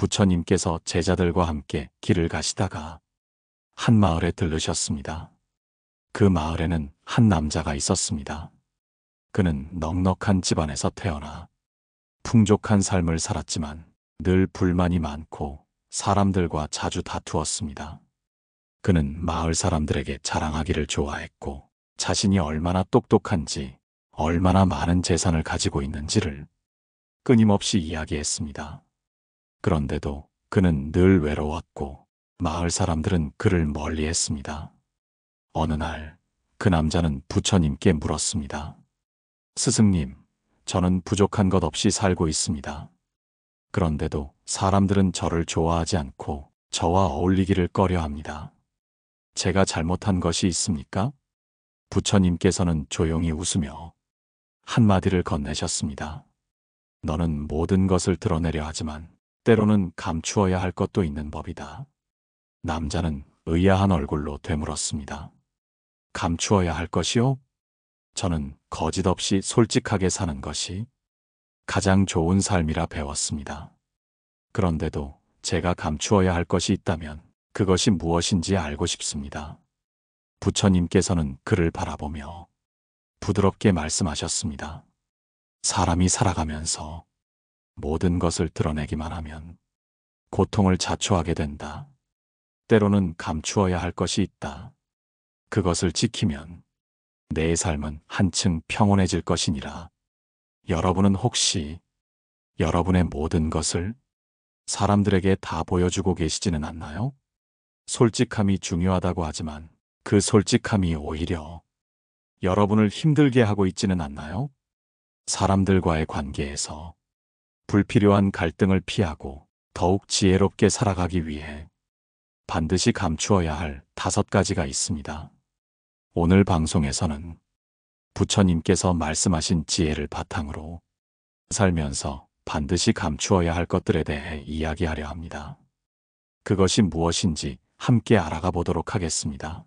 부처님께서 제자들과 함께 길을 가시다가 한 마을에 들르셨습니다. 그 마을에는 한 남자가 있었습니다. 그는 넉넉한 집안에서 태어나 풍족한 삶을 살았지만 늘 불만이 많고 사람들과 자주 다투었습니다. 그는 마을 사람들에게 자랑하기를 좋아했고 자신이 얼마나 똑똑한지, 얼마나 많은 재산을 가지고 있는지를 끊임없이 이야기했습니다. 그런데도 그는 늘 외로웠고 마을 사람들은 그를 멀리했습니다. 어느 날 그 남자는 부처님께 물었습니다. 스승님, 저는 부족한 것 없이 살고 있습니다. 그런데도 사람들은 저를 좋아하지 않고 저와 어울리기를 꺼려합니다. 제가 잘못한 것이 있습니까? 부처님께서는 조용히 웃으며 한마디를 건네셨습니다. 너는 모든 것을 드러내려 하지만 때로는 감추어야 할 것도 있는 법이다. 남자는 의아한 얼굴로 되물었습니다. 감추어야 할 것이요? 저는 거짓 없이 솔직하게 사는 것이 가장 좋은 삶이라 배웠습니다. 그런데도 제가 감추어야 할 것이 있다면 그것이 무엇인지 알고 싶습니다. 부처님께서는 그를 바라보며 부드럽게 말씀하셨습니다. 사람이 살아가면서 모든 것을 드러내기만 하면 고통을 자초하게 된다. 때로는 감추어야 할 것이 있다. 그것을 지키면 내 삶은 한층 평온해질 것이니라. 여러분은 혹시 여러분의 모든 것을 사람들에게 다 보여주고 계시지는 않나요? 솔직함이 중요하다고 하지만 그 솔직함이 오히려 여러분을 힘들게 하고 있지는 않나요? 사람들과의 관계에서 불필요한 갈등을 피하고 더욱 지혜롭게 살아가기 위해 반드시 감추어야 할 5가지가 있습니다. 오늘 방송에서는 부처님께서 말씀하신 지혜를 바탕으로 살면서 반드시 감추어야 할 것들에 대해 이야기하려 합니다. 그것이 무엇인지 함께 알아가 보도록 하겠습니다.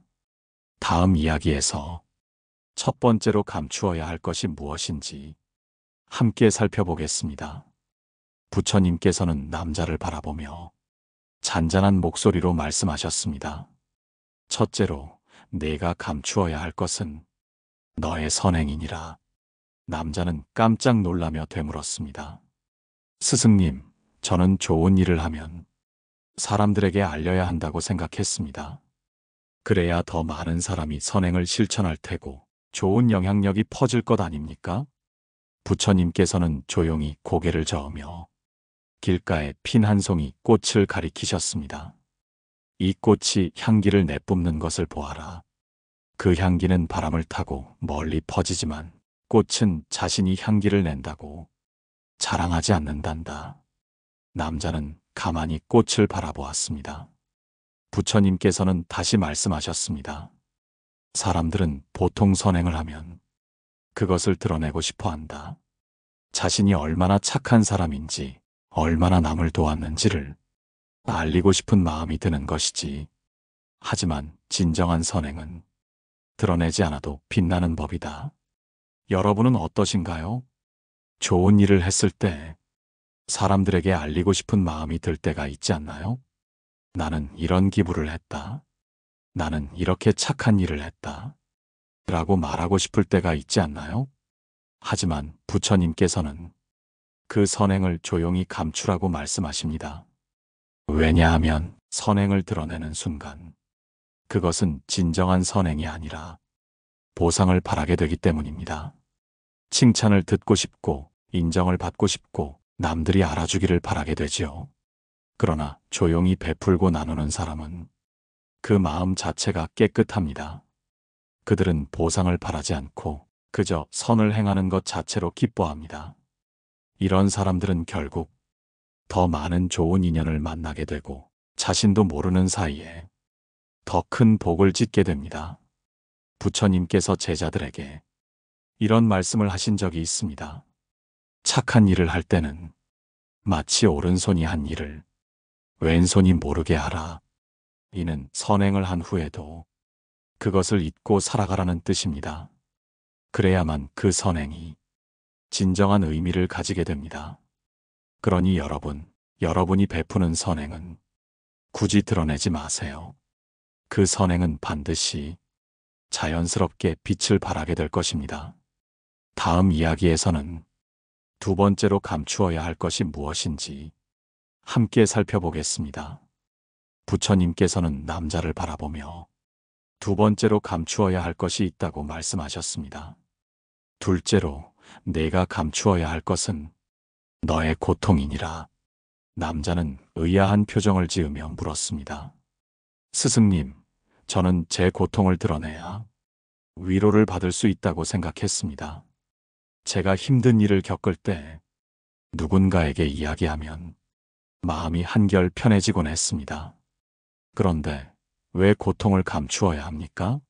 다음 이야기에서 첫 번째로 감추어야 할 것이 무엇인지 함께 살펴보겠습니다. 부처님께서는 남자를 바라보며 잔잔한 목소리로 말씀하셨습니다. 첫째로 내가 감추어야 할 것은 너의 선행이니라. 남자는 깜짝 놀라며 되물었습니다. 스승님, 저는 좋은 일을 하면 사람들에게 알려야 한다고 생각했습니다. 그래야 더 많은 사람이 선행을 실천할 테고 좋은 영향력이 퍼질 것 아닙니까? 부처님께서는 조용히 고개를 저으며 길가에 핀 한 송이 꽃을 가리키셨습니다. 이 꽃이 향기를 내뿜는 것을 보아라. 그 향기는 바람을 타고 멀리 퍼지지만 꽃은 자신이 향기를 낸다고 자랑하지 않는단다. 남자는 가만히 꽃을 바라보았습니다. 부처님께서는 다시 말씀하셨습니다. 사람들은 보통 선행을 하면 그것을 드러내고 싶어 한다. 자신이 얼마나 착한 사람인지, 얼마나 남을 도왔는지를 알리고 싶은 마음이 드는 것이지. 하지만 진정한 선행은 드러내지 않아도 빛나는 법이다. 여러분은 어떠신가요? 좋은 일을 했을 때 사람들에게 알리고 싶은 마음이 들 때가 있지 않나요? 나는 이런 기부를 했다. 나는 이렇게 착한 일을 했다. 라고 말하고 싶을 때가 있지 않나요? 하지만 부처님께서는 그 선행을 조용히 감추라고 말씀하십니다. 왜냐하면 선행을 드러내는 순간 그것은 진정한 선행이 아니라 보상을 바라게 되기 때문입니다. 칭찬을 듣고 싶고 인정을 받고 싶고 남들이 알아주기를 바라게 되지요. 그러나 조용히 베풀고 나누는 사람은 그 마음 자체가 깨끗합니다. 그들은 보상을 바라지 않고 그저 선을 행하는 것 자체로 기뻐합니다. 이런 사람들은 결국 더 많은 좋은 인연을 만나게 되고 자신도 모르는 사이에 더 큰 복을 짓게 됩니다. 부처님께서 제자들에게 이런 말씀을 하신 적이 있습니다. 착한 일을 할 때는 마치 오른손이 한 일을 왼손이 모르게 하라. 이는 선행을 한 후에도 그것을 잊고 살아가라는 뜻입니다. 그래야만 그 선행이 진정한 의미를 가지게 됩니다. 그러니 여러분, 여러분이 베푸는 선행은 굳이 드러내지 마세요. 그 선행은 반드시 자연스럽게 빛을 발하게 될 것입니다. 다음 이야기에서는 두 번째로 감추어야 할 것이 무엇인지 함께 살펴보겠습니다. 부처님께서는 남자를 바라보며 두 번째로 감추어야 할 것이 있다고 말씀하셨습니다. 둘째로 내가 감추어야 할 것은 너의 고통이니라. 남자는 의아한 표정을 지으며 물었습니다. 스승님, 저는 제 고통을 드러내야 위로를 받을 수 있다고 생각했습니다. 제가 힘든 일을 겪을 때 누군가에게 이야기하면 마음이 한결 편해지곤 했습니다. 그런데 왜 고통을 감추어야 합니까?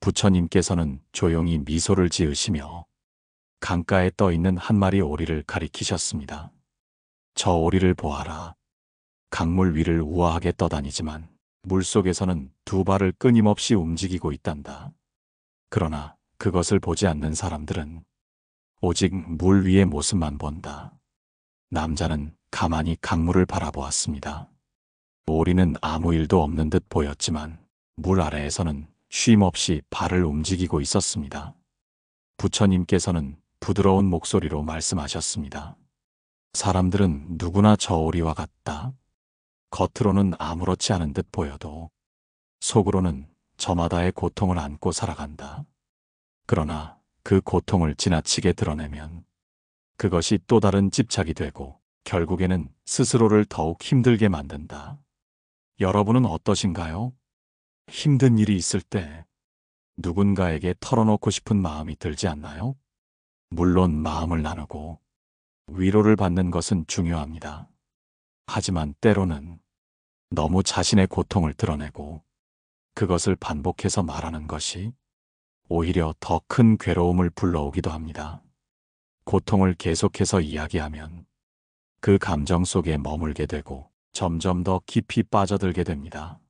부처님께서는 조용히 미소를 지으시며 강가에 떠 있는 한 마리 오리를 가리키셨습니다. 저 오리를 보아라. 강물 위를 우아하게 떠다니지만 물속에서는 두 발을 끊임없이 움직이고 있단다. 그러나 그것을 보지 않는 사람들은 오직 물 위의 모습만 본다. 남자는 가만히 강물을 바라보았습니다. 오리는 아무 일도 없는 듯 보였지만 물 아래에서는 쉼없이 발을 움직이고 있었습니다. 부처님께서는 부드러운 목소리로 말씀하셨습니다. 사람들은 누구나 저 오리와 같다. 겉으로는 아무렇지 않은 듯 보여도 속으로는 저마다의 고통을 안고 살아간다. 그러나 그 고통을 지나치게 드러내면 그것이 또 다른 집착이 되고 결국에는 스스로를 더욱 힘들게 만든다. 여러분은 어떠신가요? 힘든 일이 있을 때 누군가에게 털어놓고 싶은 마음이 들지 않나요? 물론 마음을 나누고 위로를 받는 것은 중요합니다. 하지만 때로는 너무 자신의 고통을 드러내고 그것을 반복해서 말하는 것이 오히려 더 큰 괴로움을 불러오기도 합니다. 고통을 계속해서 이야기하면 그 감정 속에 머물게 되고 점점 더 깊이 빠져들게 됩니다.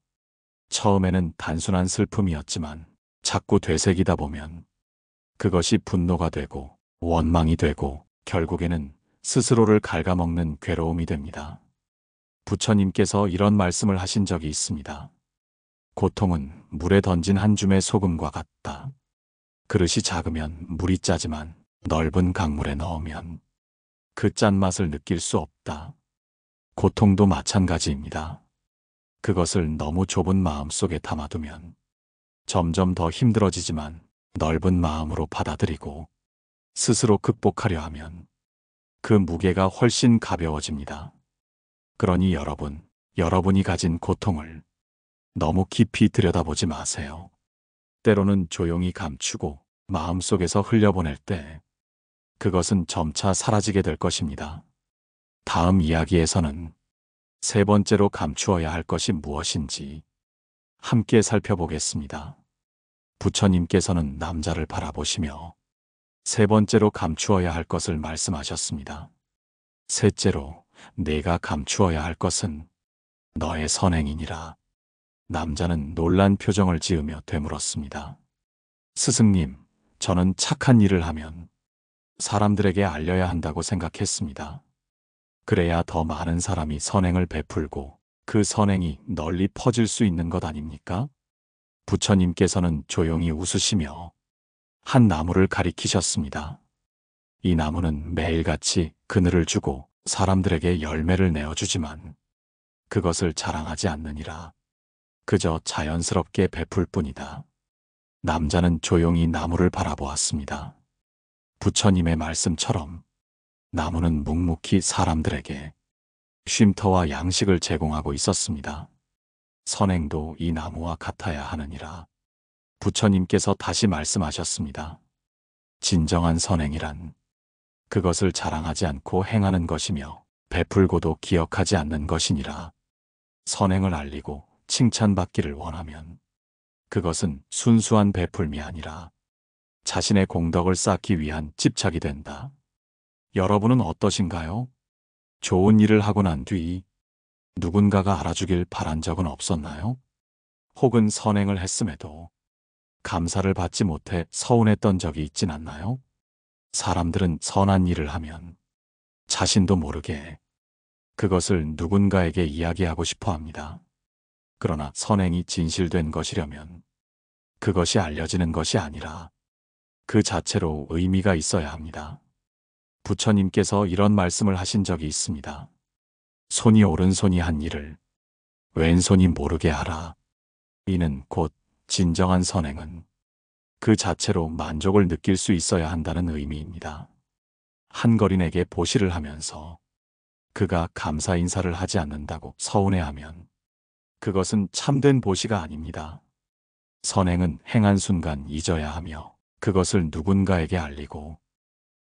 처음에는 단순한 슬픔이었지만 자꾸 되새기다 보면 그것이 분노가 되고 원망이 되고 결국에는 스스로를 갉아먹는 괴로움이 됩니다. 부처님께서 이런 말씀을 하신 적이 있습니다. 고통은 물에 던진 한 줌의 소금과 같다. 그릇이 작으면 물이 짜지만 넓은 강물에 넣으면 그 짠맛을 느낄 수 없다. 고통도 마찬가지입니다. 그것을 너무 좁은 마음 속에 담아두면 점점 더 힘들어지지만 넓은 마음으로 받아들이고 스스로 극복하려 하면 그 무게가 훨씬 가벼워집니다. 그러니 여러분이 가진 고통을 너무 깊이 들여다보지 마세요. 때로는 조용히 감추고 마음속에서 흘려보낼 때 그것은 점차 사라지게 될 것입니다. 다음 이야기에서는 세 번째로 감추어야 할 것이 무엇인지 함께 살펴보겠습니다. 부처님께서는 남자를 바라보시며 세 번째로 감추어야 할 것을 말씀하셨습니다. 셋째로 내가 감추어야 할 것은 너의 선행이니라. 남자는 놀란 표정을 지으며 되물었습니다. 스승님, 저는 착한 일을 하면 사람들에게 알려야 한다고 생각했습니다. 그래야 더 많은 사람이 선행을 베풀고 그 선행이 널리 퍼질 수 있는 것 아닙니까? 부처님께서는 조용히 웃으시며 한 나무를 가리키셨습니다. 이 나무는 매일같이 그늘을 주고 사람들에게 열매를 내어주지만 그것을 자랑하지 않느니라. 그저 자연스럽게 베풀 뿐이다. 남자는 조용히 나무를 바라보았습니다. 부처님의 말씀처럼 나무는 묵묵히 사람들에게 쉼터와 양식을 제공하고 있었습니다. 선행도 이 나무와 같아야 하느니라. 부처님께서 다시 말씀하셨습니다. 진정한 선행이란 그것을 자랑하지 않고 행하는 것이며 베풀고도 기억하지 않는 것이니라. 선행을 알리고 칭찬받기를 원하면 그것은 순수한 베풀미 아니라 자신의 공덕을 쌓기 위한 집착이 된다. 여러분은 어떠신가요? 좋은 일을 하고 난 뒤 누군가가 알아주길 바란 적은 없었나요? 혹은 선행을 했음에도 감사를 받지 못해 서운했던 적이 있진 않나요? 사람들은 선한 일을 하면 자신도 모르게 그것을 누군가에게 이야기하고 싶어 합니다. 그러나 선행이 진실된 것이려면 그것이 알려지는 것이 아니라 그 자체로 의미가 있어야 합니다. 부처님께서 이런 말씀을 하신 적이 있습니다. 손이 오른손이 한 일을 왼손이 모르게 하라. 이는 곧 진정한 선행은 그 자체로 만족을 느낄 수 있어야 한다는 의미입니다. 한거린에게 보시를 하면서 그가 감사 인사를 하지 않는다고 서운해하면 그것은 참된 보시가 아닙니다. 선행은 행한 순간 잊어야 하며 그것을 누군가에게 알리고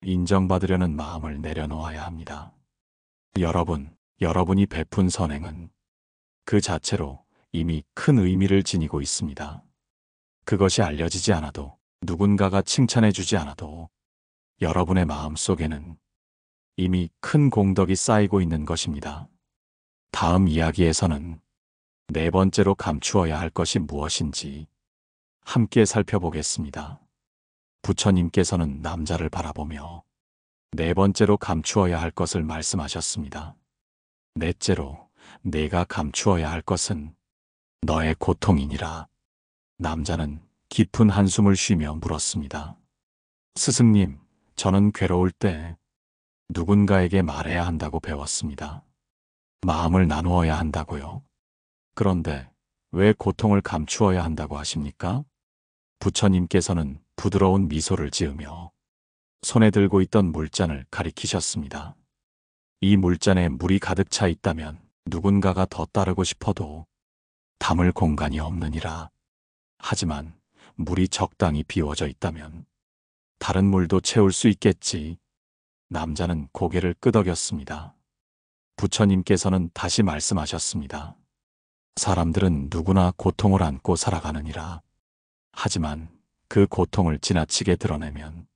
인정받으려는 마음을 내려놓아야 합니다. 여러분이 베푼 선행은 그 자체로 이미 큰 의미를 지니고 있습니다. 그것이 알려지지 않아도 누군가가 칭찬해 주지 않아도 여러분의 마음 속에는 이미 큰 공덕이 쌓이고 있는 것입니다. 다음 이야기에서는 네 번째로 감추어야 할 것이 무엇인지 함께 살펴보겠습니다. 부처님께서는 남자를 바라보며 네 번째로 감추어야 할 것을 말씀하셨습니다. 넷째로 내가 감추어야 할 것은 너의 고통이니라. 남자는 깊은 한숨을 쉬며 물었습니다. 스승님, 저는 괴로울 때 누군가에게 말해야 한다고 배웠습니다. 마음을 나누어야 한다고요. 그런데 왜 고통을 감추어야 한다고 하십니까? 부처님께서는 부드러운 미소를 지으며 손에 들고 있던 물잔을 가리키셨습니다. 이 물잔에 물이 가득 차 있다면 누군가가 더 따르고 싶어도 담을 공간이 없느니라. 하지만 물이 적당히 비워져 있다면 다른 물도 채울 수 있겠지. 남자는 고개를 끄덕였습니다. 부처님께서는 다시 말씀하셨습니다. 사람들은 누구나 고통을 안고 살아가느니라. 하지만 그 고통을 지나치게 드러내면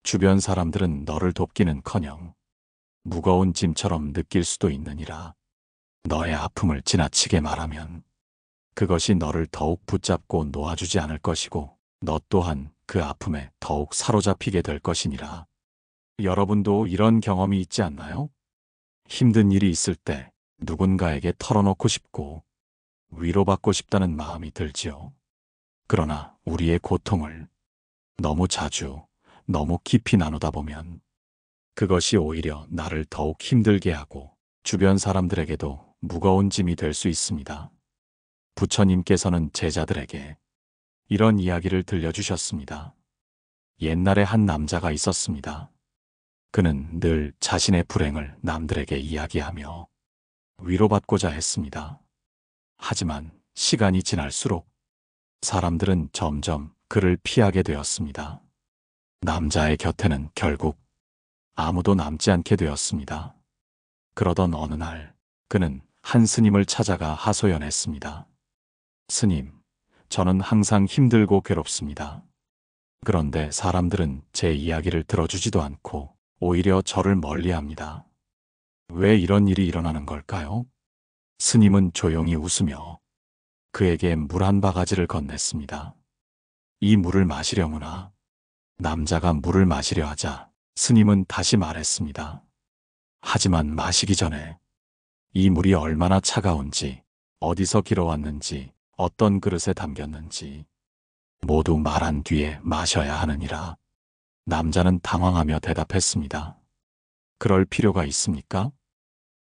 주변 사람들은 너를 돕기는커녕 무거운 짐처럼 느낄 수도 있느니라. 너의 아픔을 지나치게 말하면 그것이 너를 더욱 붙잡고 놓아주지 않을 것이고 너 또한 그 아픔에 더욱 사로잡히게 될 것이니라. 여러분도 이런 경험이 있지 않나요? 힘든 일이 있을 때 누군가에게 털어놓고 싶고 위로받고 싶다는 마음이 들지요. 그러나 우리의 고통을 너무 자주, 너무 깊이 나누다 보면 그것이 오히려 나를 더욱 힘들게 하고 주변 사람들에게도 무거운 짐이 될 수 있습니다. 부처님께서는 제자들에게 이런 이야기를 들려주셨습니다. 옛날에 한 남자가 있었습니다. 그는 늘 자신의 불행을 남들에게 이야기하며 위로받고자 했습니다. 하지만 시간이 지날수록 사람들은 점점 그를 피하게 되었습니다. 남자의 곁에는 결국 아무도 남지 않게 되었습니다. 그러던 어느 날 그는 한 스님을 찾아가 하소연했습니다. 스님, 저는 항상 힘들고 괴롭습니다. 그런데 사람들은 제 이야기를 들어주지도 않고 오히려 저를 멀리합니다. 왜 이런 일이 일어나는 걸까요? 스님은 조용히 웃으며 그에게 물 한 바가지를 건넸습니다. 이 물을 마시려무나. 남자가 물을 마시려 하자 스님은 다시 말했습니다. 하지만 마시기 전에 이 물이 얼마나 차가운지, 어디서 길어왔는지, 어떤 그릇에 담겼는지 모두 말한 뒤에 마셔야 하느니라. 남자는 당황하며 대답했습니다. 그럴 필요가 있습니까?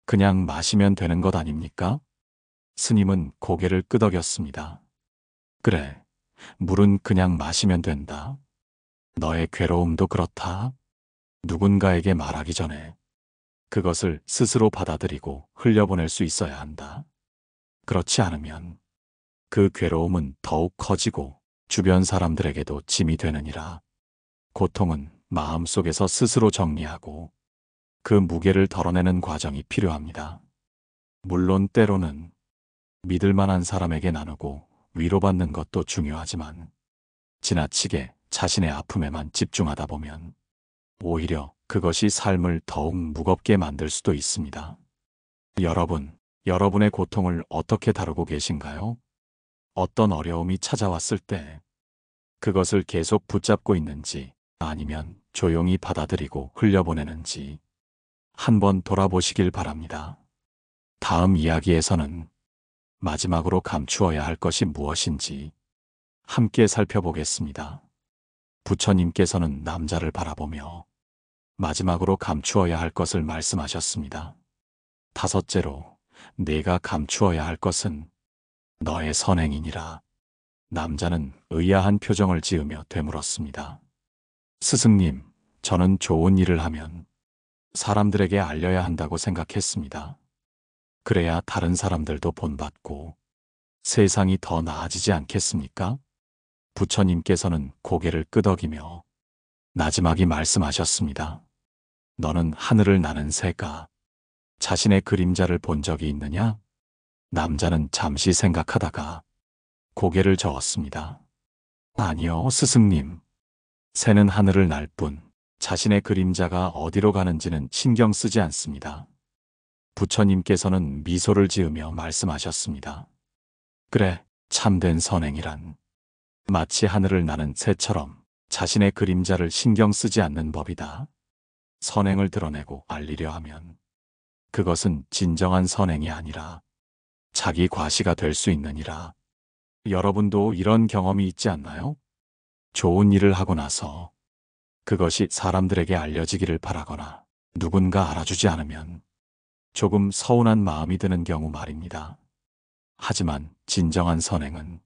그냥 마시면 되는 것 아닙니까? 스님은 고개를 끄덕였습니다. 그래, 물은 그냥 마시면 된다. 너의 괴로움도 그렇다. 누군가에게 말하기 전에 그것을 스스로 받아들이고 흘려보낼 수 있어야 한다. 그렇지 않으면 그 괴로움은 더욱 커지고 주변 사람들에게도 짐이 되느니라. 고통은 마음속에서 스스로 정리하고 그 무게를 덜어내는 과정이 필요합니다. 물론 때로는 믿을 만한 사람에게 나누고 위로받는 것도 중요하지만 지나치게 자신의 아픔에만 집중하다 보면 오히려 그것이 삶을 더욱 무겁게 만들 수도 있습니다. 여러분의 고통을 어떻게 다루고 계신가요? 어떤 어려움이 찾아왔을 때 그것을 계속 붙잡고 있는지 아니면 조용히 받아들이고 흘려보내는지 한번 돌아보시길 바랍니다. 다음 이야기에서는 마지막으로 감추어야 할 것이 무엇인지 함께 살펴보겠습니다. 부처님께서는 남자를 바라보며 마지막으로 감추어야 할 것을 말씀하셨습니다. 다섯째로 네가 감추어야 할 것은 너의 선행이니라. 남자는 의아한 표정을 지으며 되물었습니다. 스승님, 저는 좋은 일을 하면 사람들에게 알려야 한다고 생각했습니다. 그래야 다른 사람들도 본받고 세상이 더 나아지지 않겠습니까? 부처님께서는 고개를 끄덕이며 나지막이 말씀하셨습니다. 너는 하늘을 나는 새가 자신의 그림자를 본 적이 있느냐? 남자는 잠시 생각하다가 고개를 저었습니다. 아니요, 스승님. 새는 하늘을 날 뿐 자신의 그림자가 어디로 가는지는 신경 쓰지 않습니다. 부처님께서는 미소를 지으며 말씀하셨습니다. 그래, 참된 선행이란 마치 하늘을 나는 새처럼 자신의 그림자를 신경 쓰지 않는 법이다. 선행을 드러내고 알리려 하면 그것은 진정한 선행이 아니라 자기 과시가 될 수 있느니라. 여러분도 이런 경험이 있지 않나요? 좋은 일을 하고 나서 그것이 사람들에게 알려지기를 바라거나 누군가 알아주지 않으면 조금 서운한 마음이 드는 경우 말입니다. 하지만 진정한 선행은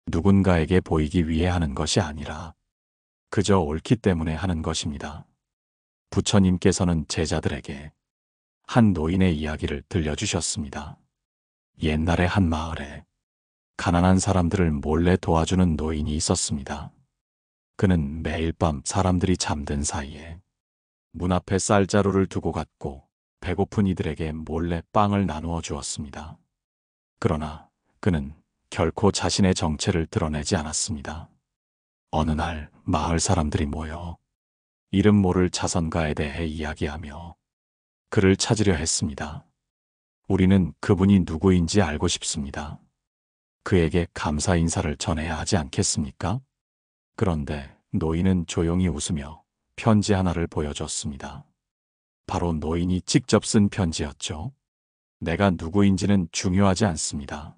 누군가에게 보이기 위해 하는 것이 아니라 그저 옳기 때문에 하는 것입니다. 부처님께서는 제자들에게 한 노인의 이야기를 들려주셨습니다. 옛날에 한 마을에 가난한 사람들을 몰래 도와주는 노인이 있었습니다. 그는 매일 밤 사람들이 잠든 사이에 문 앞에 쌀자루를 두고 갔고 배고픈 이들에게 몰래 빵을 나누어 주었습니다. 그러나 그는 결코 자신의 정체를 드러내지 않았습니다. 어느 날 마을 사람들이 모여 이름 모를 자선가에 대해 이야기하며 그를 찾으려 했습니다. 우리는 그분이 누구인지 알고 싶습니다. 그에게 감사 인사를 전해야 하지 않겠습니까? 그런데 노인은 조용히 웃으며 편지 하나를 보여줬습니다. 바로 노인이 직접 쓴 편지였죠. 내가 누구인지는 중요하지 않습니다.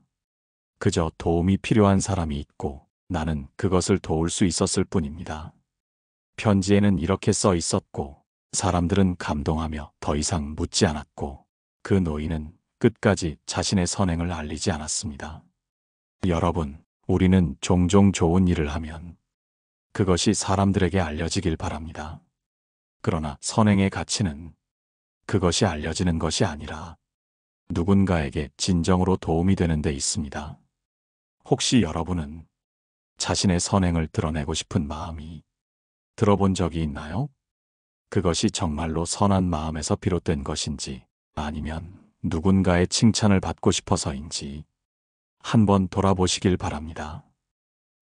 그저 도움이 필요한 사람이 있고 나는 그것을 도울 수 있었을 뿐입니다. 편지에는 이렇게 써 있었고 사람들은 감동하며 더 이상 묻지 않았고 그 노인은 끝까지 자신의 선행을 알리지 않았습니다. 여러분, 우리는 종종 좋은 일을 하면 그것이 사람들에게 알려지길 바랍니다. 그러나 선행의 가치는 그것이 알려지는 것이 아니라 누군가에게 진정으로 도움이 되는 데 있습니다. 혹시 여러분은 자신의 선행을 드러내고 싶은 마음이 들어본 적이 있나요? 그것이 정말로 선한 마음에서 비롯된 것인지 아니면 누군가의 칭찬을 받고 싶어서인지 한번 돌아보시길 바랍니다.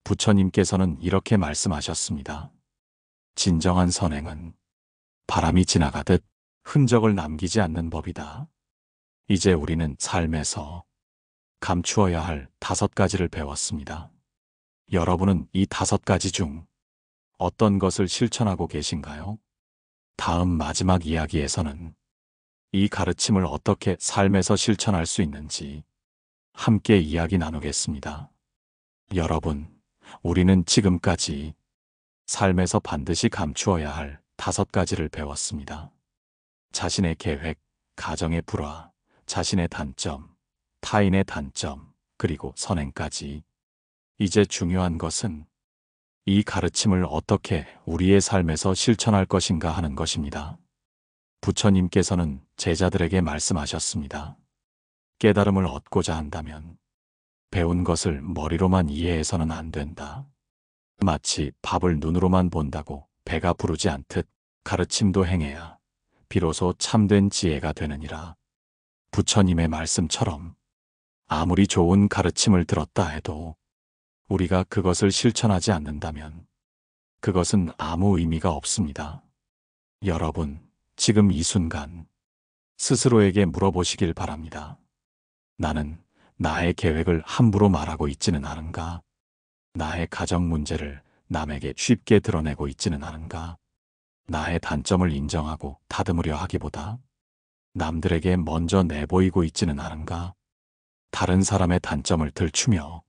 부처님께서는 이렇게 말씀하셨습니다. 진정한 선행은 바람이 지나가듯 흔적을 남기지 않는 법이다. 이제 우리는 삶에서 감추어야 할 5가지를 배웠습니다. 여러분은 이 5가지 중 어떤 것을 실천하고 계신가요? 다음 마지막 이야기에서는 이 가르침을 어떻게 삶에서 실천할 수 있는지 함께 이야기 나누겠습니다. 여러분, 우리는 지금까지 삶에서 반드시 감추어야 할 5가지를 배웠습니다. 자신의 계획, 가정의 불화, 자신의 단점, 타인의 단점, 그리고 선행까지. 이제 중요한 것은 이 가르침을 어떻게 우리의 삶에서 실천할 것인가 하는 것입니다. 부처님께서는 제자들에게 말씀하셨습니다. 깨달음을 얻고자 한다면 배운 것을 머리로만 이해해서는 안 된다. 마치 밥을 눈으로만 본다고 배가 부르지 않듯 가르침도 행해야 비로소 참된 지혜가 되느니라. 부처님의 말씀처럼 아무리 좋은 가르침을 들었다 해도 우리가 그것을 실천하지 않는다면 그것은 아무 의미가 없습니다. 여러분, 지금 이 순간 스스로에게 물어보시길 바랍니다. 나는 나의 계획을 함부로 말하고 있지는 않은가? 나의 가정 문제를 남에게 쉽게 드러내고 있지는 않은가? 나의 단점을 인정하고 다듬으려 하기보다 남들에게 먼저 내보이고 있지는 않은가? 다른 사람의 단점을 들추며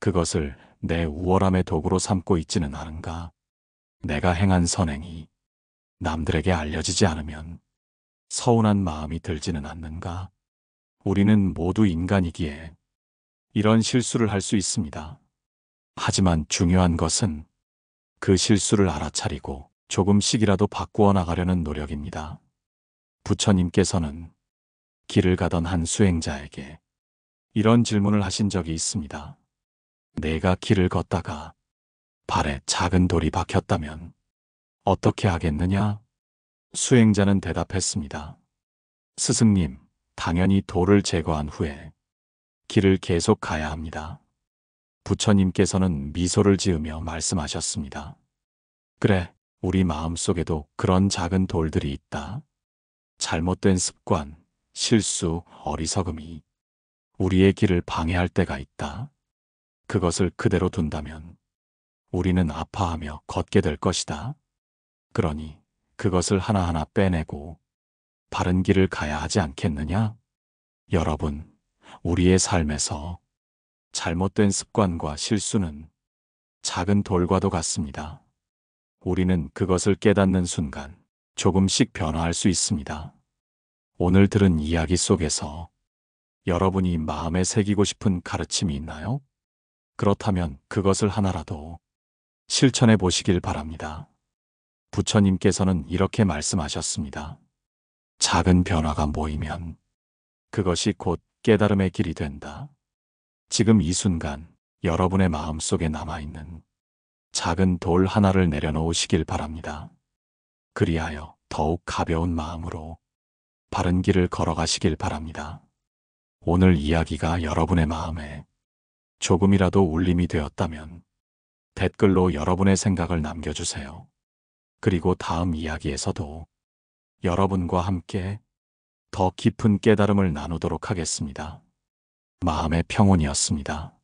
그것을 내 우월함의 도구로 삼고 있지는 않은가? 내가 행한 선행이 남들에게 알려지지 않으면 서운한 마음이 들지는 않는가? 우리는 모두 인간이기에 이런 실수를 할 수 있습니다. 하지만 중요한 것은 그 실수를 알아차리고 조금씩이라도 바꾸어 나가려는 노력입니다. 부처님께서는 길을 가던 한 수행자에게 이런 질문을 하신 적이 있습니다. 내가 길을 걷다가 발에 작은 돌이 박혔다면 어떻게 하겠느냐? 수행자는 대답했습니다. 스승님, 당연히 돌을 제거한 후에 길을 계속 가야 합니다. 부처님께서는 미소를 지으며 말씀하셨습니다. 그래, 우리 마음속에도 그런 작은 돌들이 있다. 잘못된 습관, 실수, 어리석음이 우리의 길을 방해할 때가 있다. 그것을 그대로 둔다면 우리는 아파하며 걷게 될 것이다. 그러니 그것을 하나하나 빼내고 바른 길을 가야 하지 않겠느냐? 여러분, 우리의 삶에서 잘못된 습관과 실수는 작은 돌과도 같습니다. 우리는 그것을 깨닫는 순간 조금씩 변화할 수 있습니다. 오늘 들은 이야기 속에서 여러분이 마음에 새기고 싶은 가르침이 있나요? 그렇다면 그것을 하나라도 실천해 보시길 바랍니다. 부처님께서는 이렇게 말씀하셨습니다. 작은 변화가 모이면 그것이 곧 깨달음의 길이 된다. 지금 이 순간 여러분의 마음속에 남아있는 작은 돌 하나를 내려놓으시길 바랍니다. 그리하여 더욱 가벼운 마음으로 바른 길을 걸어가시길 바랍니다. 오늘 이야기가 여러분의 마음에 조금이라도 울림이 되었다면 댓글로 여러분의 생각을 남겨주세요. 그리고 다음 이야기에서도 여러분과 함께 더 깊은 깨달음을 나누도록 하겠습니다. 마음의 평온이었습니다.